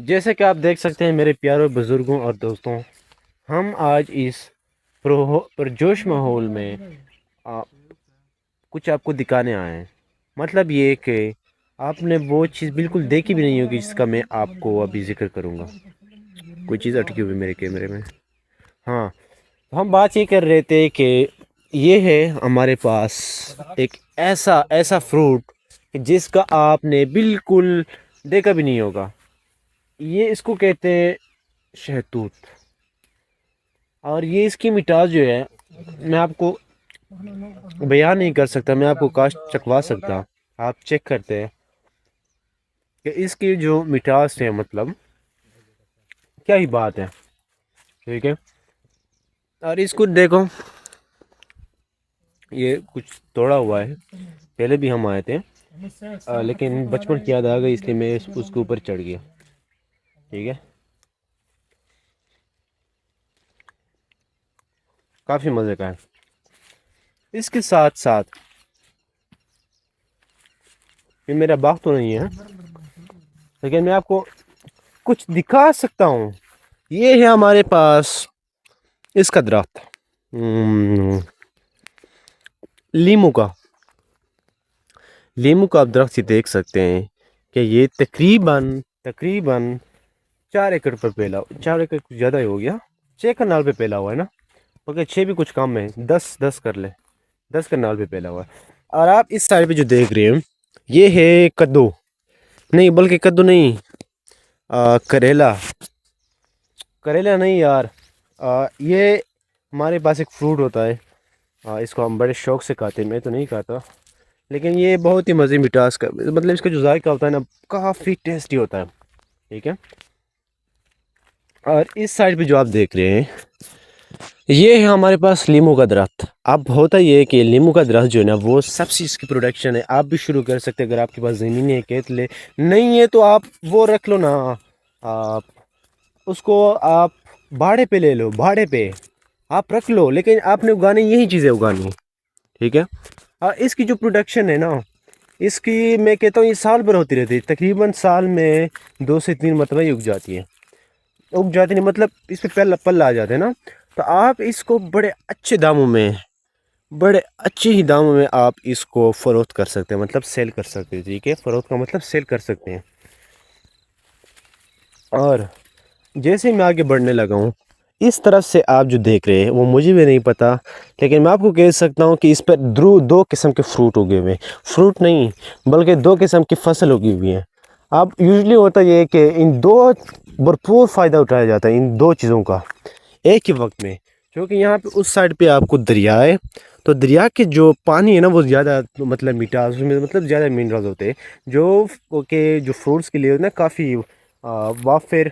جیسے کہ آپ دیکھ سکتے ہیں میرے پیاروں بزرگوں اور دوستوں، ہم آج اس پرجوش ماحول میں آ، کچھ آپ کو دکھانے آئے ہیں۔ مطلب یہ کہ آپ نے وہ چیز بالکل دیکھی بھی نہیں ہوگی جس کا میں آپ کو ابھی ذکر کروں گا۔ کوئی چیز اٹکی ہوئی میرے کیمرے میں۔ ہاں، تو ہم بات یہ کر رہے تھے کہ یہ ہے ہمارے پاس ایک ایسا فروٹ جس کا آپ نے بالکل دیکھا بھی نہیں ہوگا۔ یہ اس کو کہتے ہیں شہتوت، اور یہ اس کی مٹاس جو ہے میں آپ کو بیان نہیں کر سکتا، میں آپ کو کاش چکھوا سکتا۔ آپ چیک کرتے ہیں کہ اس کی جو مٹاس ہے، مطلب کیا ہی بات ہے، ٹھیک ہے۔ اور اس کو دیکھو، یہ کچھ توڑا ہوا ہے، پہلے بھی ہم آئے تھے لیکن بچپن کی یاد آ گئی، اس لیے میں اس کے اوپر چڑھ گیا، ٹھیک ہے۔ کافی مزے کا ہے۔ اس کے ساتھ ساتھ یہ میرا باغ تو نہیں ہے، لیکن میں آپ کو کچھ دکھا سکتا ہوں۔ یہ ہے ہمارے پاس اس کا درخت، لیمو کا آپ درخت سے دیکھ سکتے ہیں کہ یہ تقریباً 4 ایکڑ پر پھیلا، 4 ایکڑ کچھ زیادہ ہی ہو گیا، 6 کنال پہ پھیلا ہوا ہے نا، اوکے 6 بھی کچھ کم ہے، 10 کر لے، 10 کنال پہ پھیلا ہوا ہے۔ اور آپ اس سائڈ پہ جو دیکھ رہے ہیں یہ ہے کدو، نہیں بلکہ کدو نہیں، کریلا نہیں یار، یہ ہمارے پاس ایک فروٹ ہوتا ہے، اس کو ہم بڑے شوق سے کھاتے ہیں، میں تو نہیں کھاتا، لیکن یہ بہت ہی مزے مٹاس کا، مطلب اس کا جو ذائقہ ہوتا ہے نا کافی ٹیسٹی ہوتا ہے، ٹھیک ہے۔ اور اس سائڈ پہ جو آپ دیکھ رہے ہیں یہ ہے ہمارے پاس لیمو کا درخت۔ اب ہوتا یہ ہے کہ لیمو کا درخت جو ہے نا وہ سب سے اس کی پروڈکشن ہے، آپ بھی شروع کر سکتے ہیں اگر آپ کے پاس زمین ہے، کھیت لے، نہیں ہے تو آپ وہ رکھ لو نا، آپ اس کو آپ بھاڑے پہ لے لو، بھاڑے پہ آپ رکھ لو، لیکن آپ نے اگانی یہی چیزیں اگانی ہے، ٹھیک ہے۔ اور اس کی جو پروڈکشن ہے نا، اس کی میں کہتا ہوں یہ سال بھر ہوتی رہتی ہے، تقریباً سال میں 2 سے 3 مرتبہ ہی اگ جاتی ہے، نہیں مطلب اس پہ پل آ جاتے ہیں نا، تو آپ اس کو بڑے اچھے داموں میں، بڑے اچھے ہی داموں میں آپ اس کو فروخت کر سکتے ہیں، مطلب سیل کر سکتے ہیں، ٹھیک ہے۔ فروخت کا مطلب سیل کر سکتے ہیں۔ اور جیسے میں آگے بڑھنے لگا ہوں، اس طرف سے آپ جو دیکھ رہے ہیں وہ مجھے بھی نہیں پتا، لیکن میں آپ کو کہہ سکتا ہوں کہ اس پر 2 قسم کے فروٹ اگے ہوئے ہیں، فروٹ نہیں بلکہ 2 قسم کی فصل اگی ہوئی ہیں۔ اب یوزلی ہوتا یہ ہے کہ ان 2 بھرپور فائدہ اٹھایا جاتا ہے، ان 2 چیزوں کا ایک ہی وقت میں، کیونکہ یہاں پہ اس سائڈ پہ آپ کو دریا ہے، تو دریا کے جو پانی ہے نا وہ زیادہ مطلب مٹاس، اس میں مطلب زیادہ منرلز ہوتے ہیں جو فروٹس کے لیے نا کافی وافر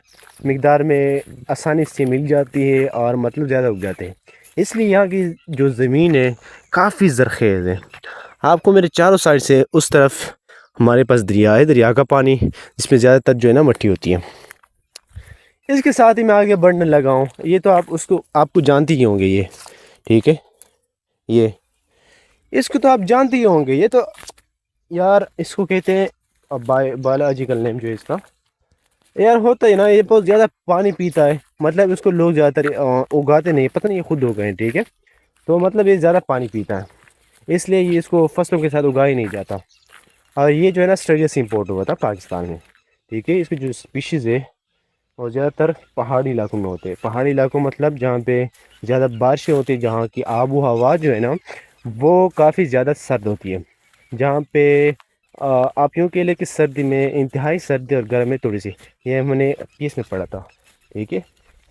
مقدار میں آسانی سے مل جاتی ہے، اور مطلب زیادہ اگ جاتے ہیں، اس لیے یہاں کی جو زمین ہے کافی زرخیز ہے۔ آپ کو میرے چاروں سائڈ سے اس طرف ہمارے پاس دریا ہے، دریا کا پانی جس میں زیادہ تر جو ہے نا مٹی ہوتی ہے۔ اس کے ساتھ ہی میں آگے بڑھنے لگا ہوں، یہ تو آپ کو جانتی ہی ہوں گے، یہ ٹھیک ہے، یہ اس کو تو آپ جانتے ہی ہوں گے، یہ تو یار اس کو کہتے ہیں بایولوجیکل نیم جو ہے اس کا، یار ہوتا ہے نا یہ بہت زیادہ پانی پیتا ہے، مطلب اس کو لوگ زیادہ تر اگاتے نہیں، پتہ نہیں یہ خود اگائے ہیں، ٹھیک ہے، تو مطلب یہ زیادہ پانی پیتا ہے، اس لیے یہ اس کو فصلوں کے ساتھ اگایا نہیں جاتا، اور یہ جو ہے نا آسٹریلیا سے امپورٹ ہوا تھا پاکستان میں، ٹھیک ہے۔ اس کی جو اسپیشیز ہے وہ زیادہ تر پہاڑی علاقوں میں ہوتے ہیں، پہاڑی علاقوں مطلب جہاں پہ زیادہ بارشیں ہوتی ہیں، جہاں کی آب و ہوا جو ہے نا وہ کافی زیادہ سرد ہوتی ہے، جہاں پہ آپ یوں کہہ لیں کہ سردی میں انتہائی سردی اور گرم میں تھوڑی سی، یہ میں نے پیس میں پڑھا تھا، ٹھیک ہے۔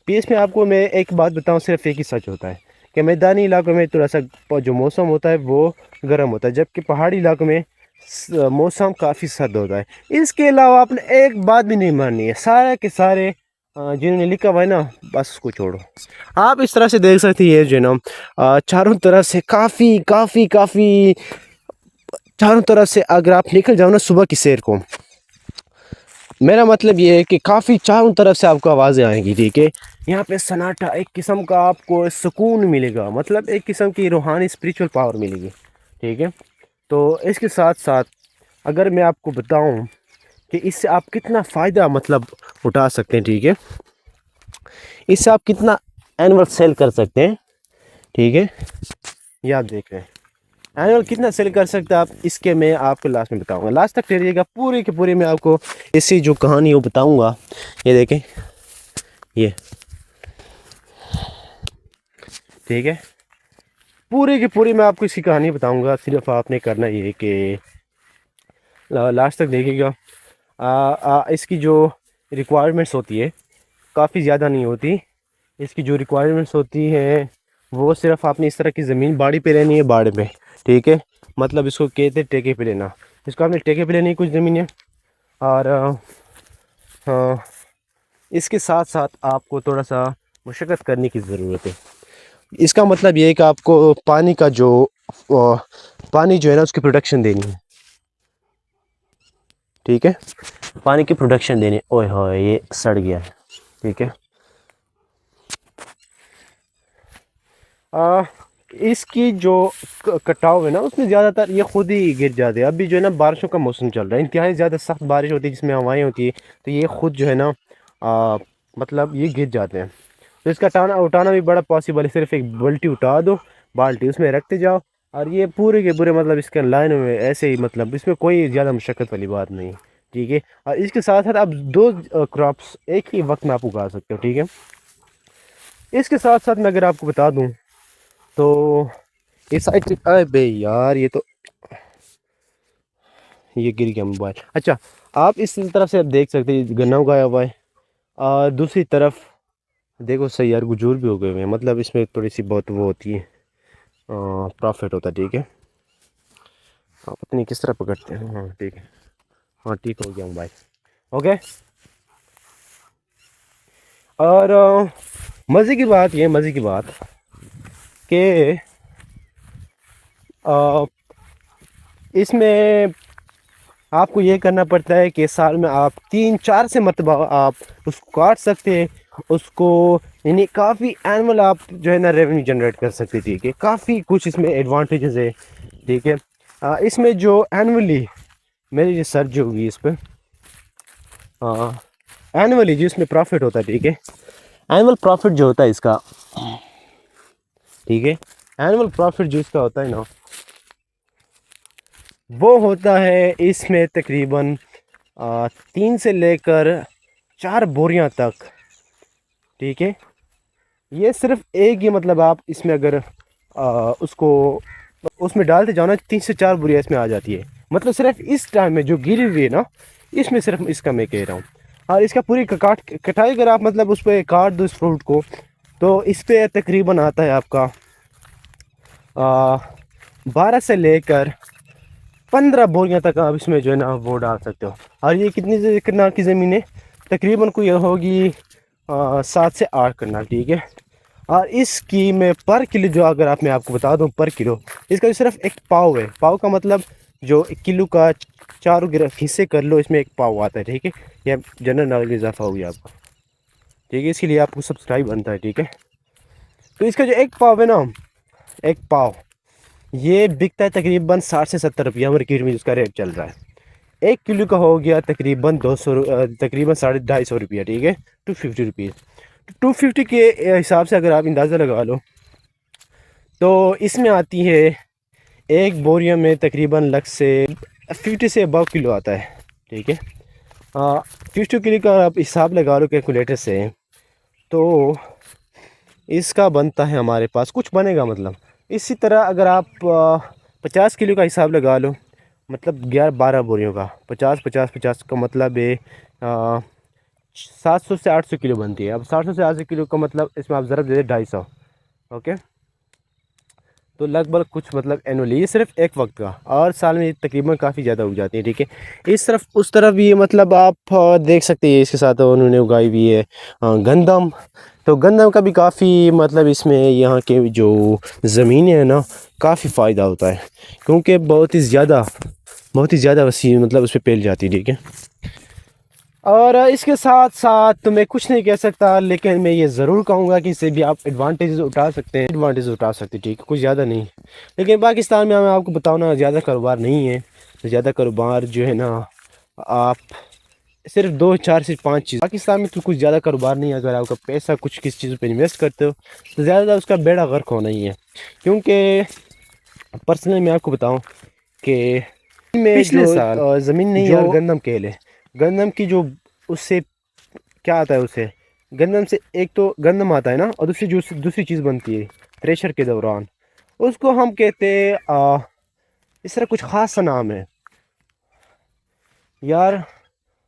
پیس میں آپ کو میں ایک بات بتاؤں، صرف ایک ہی سچ ہوتا ہے کہ میدانی علاقوں میں تھوڑا سا جو موسم ہوتا ہے وہ گرم ہوتا ہے، جبکہ پہاڑی علاقوں میں موسم کافی سرد ہوتا ہے۔ اس کے علاوہ آپ نے ایک بات بھی نہیں ماننی ہے، سارے کے سارے جنہوں نے لکھا ہوا ہے نا بس اس کو چھوڑو۔ آپ اس طرح سے دیکھ سکتے ہیں، یہ جو ہے نا چاروں طرف سے کافی کافی کافی چاروں طرف سے اگر آپ نکل جاؤ نا صبح کی سیر کو، میرا مطلب یہ ہے کہ کافی چاروں طرف سے آپ کو آوازیں آئیں گی، ٹھیک ہے۔ یہاں پہ سناٹا، ایک قسم کا آپ کو سکون ملے گا، مطلب ایک قسم کی روحانی اسپریچول پاور ملے گی، ٹھیک ہے۔ تو اس کے ساتھ ساتھ اگر میں آپ کو بتاؤں کہ اس سے آپ کتنا فائدہ مطلب اٹھا سکتے ہیں، ٹھیک ہے، اس سے آپ کتنا اینول سیل کر سکتے ہیں، ٹھیک ہے، یہ آپ دیکھ رہے ہیں اینول کتنا سیل کر سکتے ہیں آپ، اس کے میں آپ کو لاسٹ میں بتاؤں گا، لاسٹ تک ٹھہریے گا، پوری کی پوری میں آپ کو اس کی جو کہانی وہ بتاؤں گا. یہ دیکھیں، یہ ٹھیک ہے، پوری کی پوری میں آپ کو اس کی کہانی بتاؤں گا، صرف آپ نے کرنا یہ کہ لاسٹ تک دیکھیے گا. اس کی جو ریکوائرمنٹس ہوتی ہے کافی زیادہ نہیں ہوتی، اس کی جو ریکوائرمنٹس ہوتی ہیں وہ صرف آپ نے اس طرح کی زمین باڑی پہ لینی ہے، باڑی پہ، ٹھیک ہے، مطلب اس کو کہتے ٹیکے پہ لینا، اس کو آپ نے ٹیکے پہ لینی ہے کچھ زمینیں. اور ہاں، اس کے ساتھ ساتھ آپ کو تھوڑا سا مشقت کرنے کی ضرورت ہے. اس کا مطلب یہ ہے کہ آپ کو پانی کا جو پانی جو ہے نا اس کی پروڈکشن دینی ہے، ٹھیک ہے، پانی کی پروڈکشن دینی. اوئے ہوئے یہ سڑ گیا ہے، ٹھیک ہے. اس کی جو کٹاؤ ہے نا اس میں زیادہ تر یہ خود ہی گر جاتے ہیں. ابھی جو ہے نا بارشوں کا موسم چل رہا ہے، انتہائی زیادہ سخت بارش ہوتی ہے جس میں ہوائیں ہوتی ہے، تو یہ خود جو ہے نا مطلب یہ گر جاتے ہیں. تو اس کا اٹھانا بھی بڑا پاسبل ہے، صرف ایک بالٹی اٹھا دو، بالٹی اس میں رکھتے جاؤ، اور یہ پورے کے پورے مطلب اس کے لائن میں ایسے ہی، مطلب اس میں کوئی زیادہ مشقت والی بات نہیں، ٹھیک ہے. اور اس کے ساتھ ساتھ آپ دو کراپس ایک ہی وقت میں آپ اگا سکتے ہو، ٹھیک ہے. اس کے ساتھ ساتھ میں اگر آپ کو بتا دوں تو اس سائڈ بے یار یہ گر گیا موبائل. اچھا، آپ اس طرف سے آپ دیکھ سکتے ہیں گنا اگایا ہوا ہے، اور دوسری طرف دیکھو سیار گجور بھی ہو گئے ہوئے ہیں، مطلب اس میں تھوڑی سی بہت وہ ہوتی ہے، پرافٹ ہوتا ہے، ٹھیک ہے. پتہ نہیں کس طرح پکڑتے ہیں. ہاں ٹھیک ہے، ہاں ٹھیک ہو گیا موبائل، اوکے. اور مزے کی بات کہ اس میں آپ کو یہ کرنا پڑتا ہے کہ سال میں آپ 3-4 سے مرتبہ آپ اس کو کاٹ سکتے ہیں، اس کو، یعنی کافی اینول آپ جو ہے نا ریونیو جنریٹ کر سکتے، ٹھیک ہے. کافی کچھ اس میں ایڈوانٹیجز ہے، ٹھیک ہے. اس میں جو اینولی میری ریسرچ جو ہوئی اس پہ، اینولی جو اس میں پروفٹ ہوتا ہے، ٹھیک ہے، اینول پروفٹ جو ہوتا ہے اس کا، ٹھیک ہے، اینول پروفٹ جو اس کا ہوتا ہے نا وہ ہوتا ہے اس میں تقریباً 3 سے لے کر 4 بوریاں تک، ٹھیک ہے. یہ صرف ایک ہی، مطلب آپ اس میں اگر اس کو اس میں ڈالتے جاؤ نا 3 سے 4 بوریاں اس میں آ جاتی ہے، مطلب صرف اس ٹائم میں جو گری ہوئی ہے نا اس میں، صرف اس کا میں کہہ رہا ہوں. اور اس کا پوری کٹائی اگر آپ مطلب اس پہ کاٹ دو اس فروٹ کو، تو اس پہ تقریباً آتا ہے آپ کا 12 سے لے کر 15 بوریاں تک آپ اس میں جو ہے نا وہ ڈال سکتے ہو. اور یہ کتنی کنال کی زمین ہے؟ تقریباً کوئی ہوگی 7 سے 8 کنال، ٹھیک ہے. اور اس کی میں پر کلو جو اگر میں آپ کو بتا دوں پر کلو، اس کا جو صرف ایک پاؤ ہے، پاؤ کا مطلب جو 1 کلو کا 4 حصے کر لو، اس میں ایک پاؤ آتا ہے، ٹھیک ہے. یہ جنرل نالج میں اضافہ ہو گیا آپ کا، ٹھیک ہے. اس کے لیے آپ کو سبسکرائب بنتا ہے، ٹھیک ہے. تو اس کا جو ایک پاؤ ہے نا، ایک پاؤ یہ بکتا ہے تقریباً 60 سے 70 روپیہ مارکیٹ میں، جس کا ریٹ چل رہا ہے. 1 کلو کا ہو گیا تقریباً 250 روپیہ، ٹھیک ہے، 250 روپیز. 250 کے حساب سے اگر آپ اندازہ لگا لو تو اس میں آتی ہے ایک بوریوں میں تقریباً لگ سے 50 سے ابو کلو آتا ہے، ٹھیک ہے. 50 کلو کا آپ حساب لگا لو کیلکولیٹر سے، تو اس کا بنتا ہے ہمارے پاس کچھ بنے گا، مطلب اسی طرح اگر آپ 50 کلو کا حساب لگا لو، مطلب 11-12 بوریوں کا 50 کا مطلب ہے 700 سے 800 کلو بنتی ہے. اب 700 سے 800 کلو کا مطلب اس میں آپ ضرب دے دیں 250، اوکے. تو لگ بھگ کچھ مطلب اینولی یہ صرف ایک وقت کا، اور سال میں تقریباً کافی زیادہ اگ جاتی ہے، ٹھیک ہے. اس طرف اس طرف بھی مطلب آپ دیکھ سکتے ہیں، اس کے ساتھ انہوں نے اگائی بھی ہے گندم. تو گندم کا بھی کافی مطلب اس میں یہاں کے جو زمینیں ہیں نا کافی فائدہ ہوتا ہے، کیونکہ بہت ہی زیادہ وسیع مطلب اس پہ پھیل جاتی ہے، ٹھیک ہے. اور اس کے ساتھ ساتھ تو میں کچھ نہیں کہہ سکتا، لیکن میں یہ ضرور کہوں گا کہ اس سے بھی آپ ایڈوانٹیجز اٹھا سکتے ہیں، ٹھیک ہے، کچھ زیادہ نہیں. لیکن پاکستان میں آپ کو بتاؤں نا زیادہ کاروبار نہیں ہے. زیادہ کاروبار جو ہے نا آپ صرف 2 4 سے 5 چیز. پاکستان میں تو کچھ زیادہ کاروبار نہیں ہے. اگر آپ کا پیسہ کچھ کس چیز پہ انویسٹ کرتے ہو تو زیادہ اس کا بیڑا غرق ہونا ہی ہے. کیونکہ پرسنلی میں آپ کو بتاؤں کہ میں پچھلے سال زمین نہیں یار گندم کیلے گندم کی جو اس سے کیا آتا ہے اسے گندم سے ایک تو گندم آتا ہے نا اور دوسری چیز بنتی ہے تھریشر کے دوران اس کو ہم کہتے اس طرح کچھ خاص سا نام ہے یار.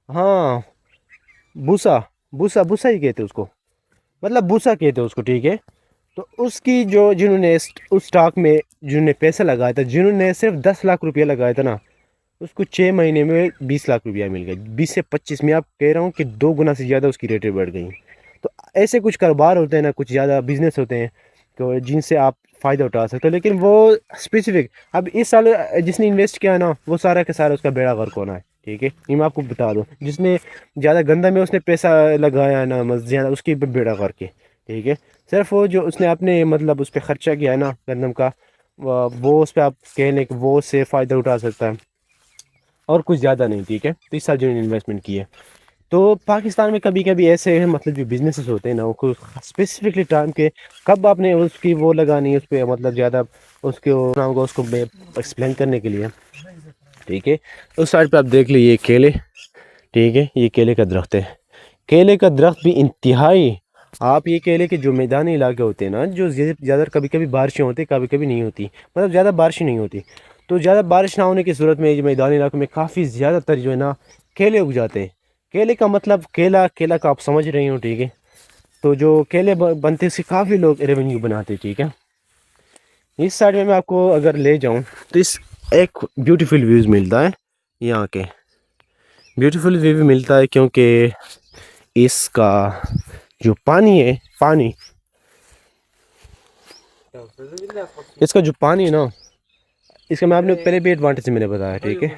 ہاں بوسا بوسا ہی کہتے اس کو مطلب بوسا کہتے اس کو ٹھیک ہے. تو اس کی جنہوں نے اس اسٹاک میں جنہوں نے پیسہ لگایا تھا جنہوں نے صرف 10 لاکھ روپیہ لگایا تھا نا اس کو 6 مہینے میں 20 لاکھ روپیہ مل گئے. 20 سے 25 میں آپ کہہ رہا ہوں کہ 2 گنا سے زیادہ اس کی ریٹیں بڑھ گئی. تو ایسے کچھ کاروبار ہوتے ہیں نا کچھ زیادہ بزنس ہوتے ہیں تو جن سے آپ فائدہ اٹھا سکتے ہو. لیکن وہ اسپیسیفک اب اس سال جس نے انویسٹ کیا نا وہ سارا کا سارا اس کا بیڑا غرق ہونا ہے. ٹھیک ہے یہ میں آپ کو بتا دوں جس نے زیادہ گندم میں اس نے پیسہ لگایا ہے نا زیادہ اس کی بیڑا غرق ہے. ٹھیک ہے صرف وہ جو اس نے اپنے مطلب اس پہ خرچہ کیا ہے نا گندم کا وہ اس پہ آپ کہہ لیں کہ وہ اس سے فائدہ اٹھا سکتا ہے اور کچھ زیادہ نہیں. ٹھیک ہے تو اس سال جو انویسٹمنٹ کی ہے تو پاکستان میں کبھی کبھی ایسے ہیں مطلب جو بزنسز ہوتے ہیں نا وہ اسپیسیفکلی ٹائم کے کب آپ نے اس کی وہ لگانی اس پہ مطلب زیادہ اس کو ایکسپلین کرنے کے لیے. ٹھیک ہے اس سائڈ پہ آپ دیکھ لیجیے کیلے. ٹھیک ہے یہ کیلے کا درخت ہے. کیلے کا درخت بھی انتہائی آپ یہ کیلے کے جو میدانی علاقے ہوتے ہیں نا جو زیادہ کبھی کبھی بارشیں ہوتی کبھی کبھی نہیں ہوتی مطلب زیادہ بارشیں نہیں ہوتی تو زیادہ بارش نہ ہونے کی صورت میں میدانی علاقوں میں کافی زیادہ تر جو ہے نا کیلے اگ جاتے ہیں. کیلے کا مطلب کیلا کا آپ سمجھ رہے ہو. ٹھیک ہے تو جو کیلے بنتے اس سے کافی لوگ ریونیو بناتے. ٹھیک ہے اس سائڈ میں آپ کو اگر لے جاؤں تو اس ایک بیوٹیفل ویوز ملتا ہے یہاں کے بیوٹیفل ویو ملتا ہے کیونکہ اس کا جو پانی ہے اس کا جو پانی ہے نا اس کا میں آپ نے پہلے بھی ایڈوانٹیج سے میں نے بتایا. ٹھیک ہے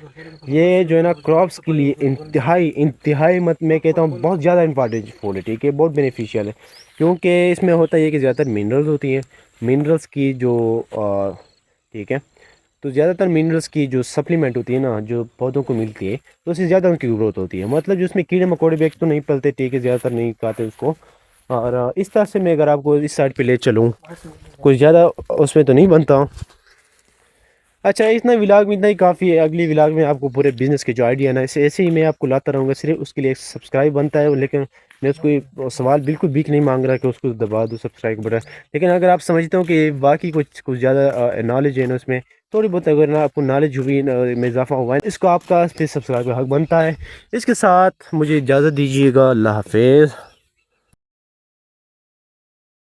یہ جو ہے نا کراپس کے لیے انتہائی میں کہتا ہوں بہت زیادہ امپارٹنٹ فوڈ ہے. ٹھیک ہے بہت بینیفیشیل ہے کیونکہ اس میں ہوتا ہے کہ زیادہ تر منرلز ہوتی ہیں. منرلس کی جو ٹھیک ہے تو زیادہ تر منرلس کی جو سپلیمنٹ ہوتی ہے نا جو پودوں کو ملتی ہے تو اس سے زیادہ ان کی گروتھ ہوتی ہے. مطلب جو اس میں کیڑے مکوڑے بھی تو نہیں پلتے. ٹھیک ہے زیادہ تر نہیں کھاتے اس کو. اور اس طرح سے میں اگر آپ کو اس سائڈ پہ لے چلوں کچھ زیادہ اس میں تو نہیں بنتا ہوں. اچھا اتنا ولاگ میں اتنا ہی کافی ہے. اگلی ولاگ میں آپ کو پورے بزنس کے جو آئیڈیا نا ایسے ہی میں آپ کو لاتا رہوں گا. صرف اس کے لیے ایک سبسکرائب بنتا ہے لیکن میں اس کو سوال بالکل بھیک نہیں مانگ رہا کہ اس کو دبا دوں سبسکرائب بٹن. لیکن اگر آپ سمجھتے ہو کہ باقی کچھ زیادہ نالج ہے نا اس میں تھوڑی بہت اگر آپ کو نالج ہوئی میں اضافہ ہوا ہے اس کو آپ کا سبسکرائب کا حق بنتا ہے. اس کے ساتھ مجھے اجازت دیجیے گا. اللہ حافظ.